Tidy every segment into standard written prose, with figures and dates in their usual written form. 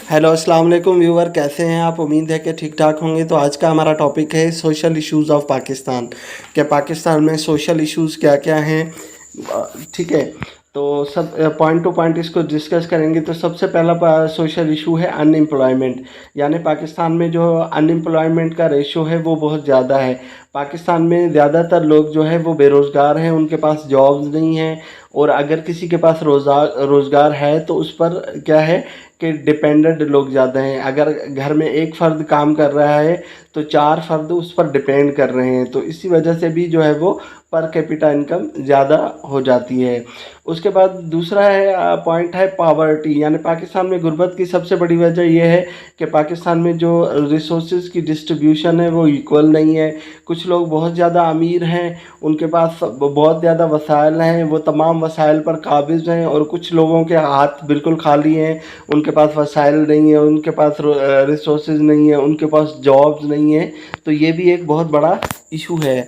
Hello अस्सलाम वालेकुम viewer, कैसे हैं आप? उम्मीद है कि ठीक ठाक होंगे। तो आज का हमारा टॉपिक है सोशल इश्यूज़ ऑफ पाकिस्तान। कि पाकिस्तान में सोशल इश्यूज़ क्या क्या हैं। ठीक है, तो सब पॉइंट टू पॉइंट इसको डिस्कस करेंगे। तो सबसे पहला सोशल इशू है अनएम्प्लॉयमेंट। यानी पाकिस्तान में जो अनएम्प्लॉयमेंट का रेशो है वो बहुत ज़्यादा है। पाकिस्तान में ज़्यादातर लोग जो है वो बेरोज़गार हैं, उनके पास जॉब्स नहीं हैं। और अगर किसी के पास रोज़गार है तो उस पर क्या है कि डिपेंडेंट लोग ज़्यादा हैं। अगर घर में एक फ़र्द काम कर रहा है तो 4 फ़र्द उस पर डिपेंड कर रहे हैं। तो इसी वजह से भी जो है वो पर कैपिटा इनकम ज़्यादा हो जाती है। उसके बाद दूसरा है पॉइंट है पावर्टी। यानी पाकिस्तान में गुर्बत की सबसे बड़ी वजह यह है कि पाकिस्तान में जो रिसोर्सेज की डिस्ट्रीब्यूशन है वो इक्वल नहीं है। कुछ लोग बहुत ज़्यादा अमीर हैं, उनके पास बहुत ज़्यादा वसाइल हैं, वो तमाम वसाइल पर काबिज़ हैं। और कुछ लोगों के हाथ बिल्कुल खाली हैं, उनके पास वसाइल नहीं है, उनके पास रिसोर्सेज नहीं है, उनके पास जॉब्स नहीं है। तो ये भी एक बहुत बड़ा इशू है।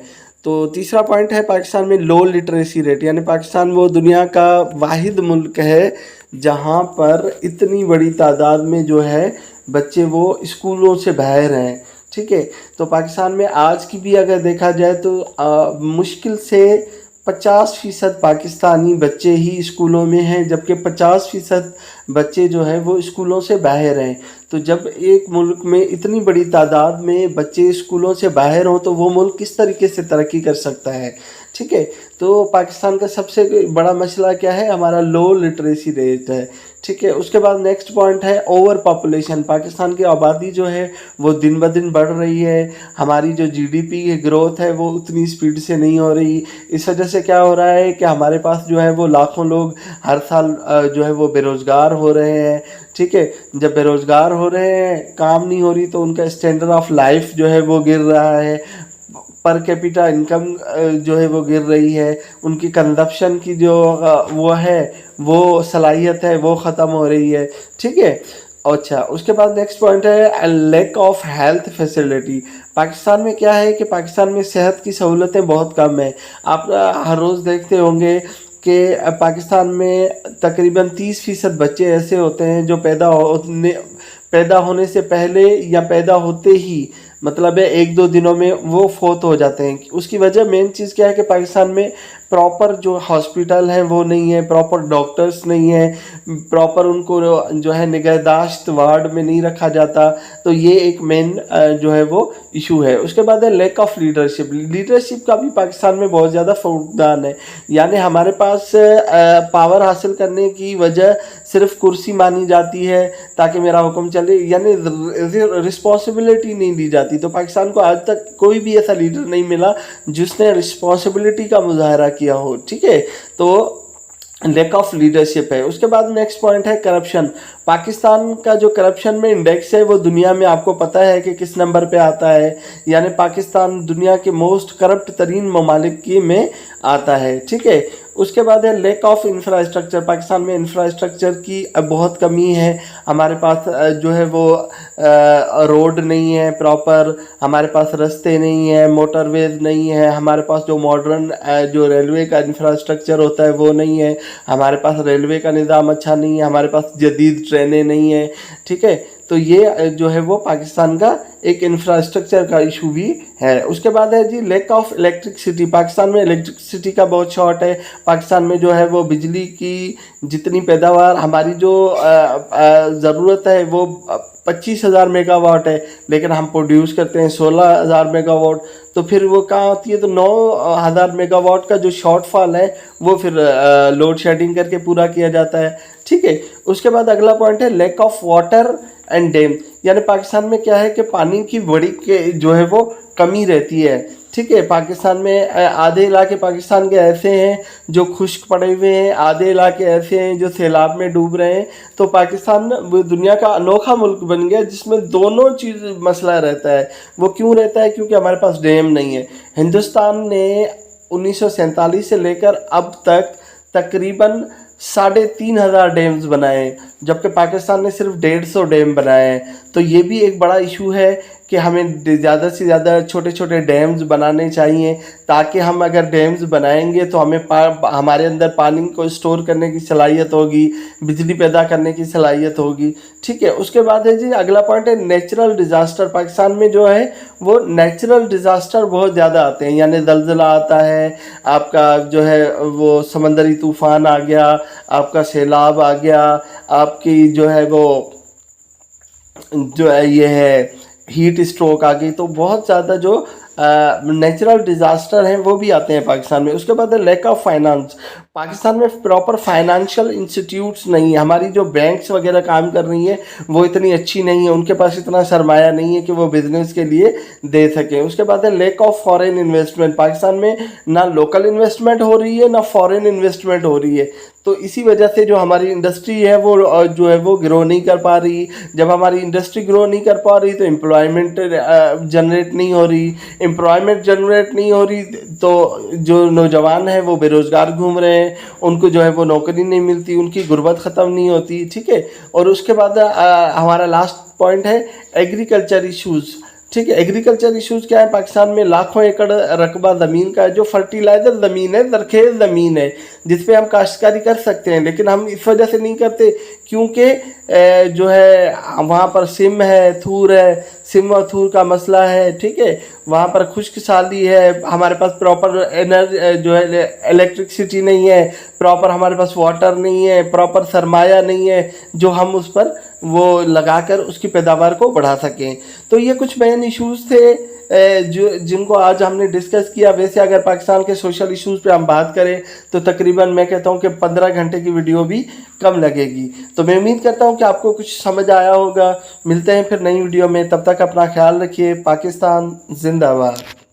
तो तीसरा पॉइंट है पाकिस्तान में लो लिटरेसी रेट। यानी पाकिस्तान वो दुनिया का वाहिद मुल्क है जहाँ पर इतनी बड़ी तादाद में जो है बच्चे वो स्कूलों से बाहर हैं। ठीक है, तो पाकिस्तान में आज की भी अगर देखा जाए तो मुश्किल से 50% पाकिस्तानी बच्चे ही स्कूलों में हैं, जबकि 50% बच्चे जो हैं वो स्कूलों से बाहर हैं। तो जब एक मुल्क में इतनी बड़ी तादाद में बच्चे स्कूलों से बाहर हों तो वो मुल्क किस तरीके से तरक्की कर सकता है। ठीक है, तो पाकिस्तान का सबसे बड़ा मसला क्या है? हमारा लो लिटरेसी रेट है। ठीक है, उसके बाद नेक्स्ट पॉइंट है ओवर पॉपुलेशन। पाकिस्तान की आबादी जो है वो दिन ब दिन बढ़ रही है। हमारी जो जीडीपी की ग्रोथ है वो उतनी स्पीड से नहीं हो रही। इस वजह से क्या हो रहा है कि हमारे पास जो है वो लाखों लोग हर साल जो है वो बेरोज़गार हो रहे हैं। ठीक है, जब बेरोज़गार हो रहे हैं, काम नहीं हो रही, तो उनका स्टैंडर्ड ऑफ लाइफ जो है वो गिर रहा है। पर कैपिटा इनकम जो है वो गिर रही है। उनकी कंजप्शन की जो वो है वो सलाहियत है वो ख़त्म हो रही है। ठीक है, अच्छा, उसके बाद नेक्स्ट पॉइंट है lack of health facility. Pakistan में क्या है कि पाकिस्तान में सेहत की सहूलतें बहुत कम है। आप हर रोज़ देखते होंगे कि पाकिस्तान में तकरीबन 30% बच्चे ऐसे होते हैं जो पैदा होने से पहले या पैदा होते ही मतलब है 1-2 दिनों में वो फोत हो जाते हैं। उसकी वजह मेन चीज़ क्या है कि पाकिस्तान में प्रॉपर जो हॉस्पिटल हैं वो नहीं है, प्रॉपर डॉक्टर्स नहीं है, प्रॉपर उनको जो है निगहदाश्त वार्ड में नहीं रखा जाता। तो ये एक मेन जो है वो इशू है। उसके बाद है लैक ऑफ लीडरशिप। लीडरशिप का भी पाकिस्तान में बहुत ज़्यादा फुकदान है। यानी हमारे पास पावर हासिल करने की वजह सिर्फ कुर्सी मानी जाती है ताकि मेरा हुक्म चले, यानी रिस्पॉन्सिबिलिटी नहीं ली जाती। तो पाकिस्तान को आज तक कोई भी ऐसा लीडर नहीं मिला जिसने रिस्पॉन्सिबिलिटी का मुजाहरा किया हो। ठीक है, तो लैक ऑफ लीडरशिप है। उसके बाद नेक्स्ट पॉइंट है करप्शन। पाकिस्तान का जो करप्शन में इंडेक्स है वो दुनिया में आपको पता है कि किस नंबर पे आता है। यानी पाकिस्तान दुनिया के मोस्ट करप्ट तरीन ममालिक की में आता है। ठीक है, उसके बाद है लैक ऑफ इंफ्रास्ट्रक्चर। पाकिस्तान में इंफ्रास्ट्रक्चर की बहुत कमी है। हमारे पास जो है वो रोड नहीं है प्रॉपर, हमारे पास रास्ते नहीं है, मोटरवेज नहीं है, हमारे पास जो मॉडर्न जो रेलवे का इंफ्रास्ट्रक्चर होता है वो नहीं है, हमारे पास रेलवे का निज़ाम अच्छा नहीं है, हमारे पास जदीद ट्रेनें नहीं है। ठीक है, तो ये जो है वो पाकिस्तान का एक इंफ्रास्ट्रक्चर का इशू भी है। उसके बाद है जी लैक ऑफ इलेक्ट्रिसिटी। पाकिस्तान में इलेक्ट्रिसिटी का बहुत शॉर्ट है। पाकिस्तान में जो है वो बिजली की जितनी पैदावार हमारी जो ज़रूरत है वो 25,000 मेगावाट है, लेकिन हम प्रोड्यूस करते हैं 16,000 मेगावाट। तो फिर वो कहाँ होती है? तो 9,000 मेगावाट का जो शॉर्टफॉल है वो फिर लोड शेडिंग करके पूरा किया जाता है। ठीक है, उसके बाद अगला पॉइंट है lack of water and dam. यानी पाकिस्तान में क्या है कि पानी की बड़ी जो है वो कमी रहती है। ठीक है, पाकिस्तान में आधे इलाके पाकिस्तान के ऐसे हैं जो खुश्क पड़े हुए हैं, आधे इलाके ऐसे हैं जो सैलाब में डूब रहे हैं। तो पाकिस्तान दुनिया का अनोखा मुल्क बन गया जिसमें दोनों चीज़ मसला रहता है। वो क्यों रहता है? क्योंकि हमारे पास डैम नहीं है। हिंदुस्तान ने 1947 से लेकर अब तक तकरीबन 3,500 डैम्स बनाए। جبکہ پاکستان نے صرف 150 ڈیم بنائے ہیں. تو یہ بھی ایک بڑا ایشو ہے کہ ہمیں زیادہ سے زیادہ چھوٹے چھوٹے ڈیمز بنانے چاہیے، تاکہ ہم اگر ڈیمز بنائیں گے تو ہمیں ہمارے اندر پانی کو اسٹور کرنے کی صلاحیت ہوگی، بجلی پیدا کرنے کی صلاحیت ہوگی. ٹھیک ہے. اس کے بعد ہے جی اگلا پوائنٹ ہے نیچرل ڈیزاسٹر. پاکستان میں جو ہے وہ نیچرل ڈیزاسٹر بہت زیادہ آتے ہیں، یعنی زلزلہ آتا ہے، آپ کا جو ہے وہ سمندری طوفان آ گیا، آپ کا سیلاب آ گیا، آپ کی جو ہے وہ جو ہے یہ ہے ہیٹ اسٹروک آ گئی. تو بہت زیادہ جو نیچرل ڈیزاسٹر ہیں وہ بھی آتے ہیں پاکستان میں. اس کے بعد ہے لیک آف فائنانس. پاکستان میں پراپر فائنانشیل انسٹیٹیوٹس نہیں ہیں. ہماری جو بینکس وغیرہ کام کر رہی ہیں وہ اتنی اچھی نہیں ہیں، ان کے پاس اتنا سرمایہ نہیں ہے کہ وہ بزنس کے لیے دے سکیں. اس کے بعد ہے lack of foreign investment. Pakistan میں نہ لوکل انویسٹمنٹ ہو رہی ہے نہ فارن انویسٹمنٹ ہو رہی ہے. تو اسی وجہ سے جو ہماری انڈسٹری ہے وہ جو ہے وہ گرو نہیں کر پا رہی. جب ہماری انڈسٹری گرو نہیں کر پا رہی تو امپلائمنٹ جنریٹ نہیں ہو رہی. امپلائمنٹ جنریٹ نہیں ہو رہی تو جو نوجوان ہیں وہ بے روزگار گھوم رہے ہیں، ان کو جو ہے وہ نوکری نہیں ملتی، ان کی غربت ختم نہیں ہوتی. ٹھیک ہے. اور اس کے بعد ہمارا لاسٹ پوائنٹ ہے ایگریکلچر ایشوز. ٹھیک ہے. ایگریکلچر ایشوز کیا ہے؟ پاکستان میں لاکھوں ایکڑ رقبہ زمین کا ہے جو فرٹیلائزر زمین ہے، زرخیز زمین ہے، جس پہ ہم کاشتکاری کر سکتے ہیں، لیکن ہم اس وجہ سے نہیں کرتے کیونکہ جو ہے وہاں پر سم ہے، تھور ہے، سم اور تھور کا مسئلہ ہے. ٹھیک ہے. وہاں پر خشک سالی ہے، ہمارے پاس پراپر جو ہے الیکٹرکسٹی نہیں ہے، پراپر ہمارے پاس واٹر نہیں ہے، پراپر سرمایہ نہیں ہے جو ہم اس پر وہ لگا کر اس کی پیداوار کو بڑھا سکیں. تو یہ کچھ مین ایشوز تھے جن کو آج ہم نے ڈسکس کیا. ویسے اگر پاکستان کے سوشل ایشوز پہ ہم بات کریں تو تقریباً میں کہتا ہوں کہ 15 گھنٹے کی ویڈیو بھی کم لگے گی. تو میں امید کرتا ہوں کہ آپ کو کچھ سمجھ آیا ہوگا. ملتے ہیں پھر نئی ویڈیو میں، تب تک اپنا خیال رکھیے. پاکستان زندہ باد.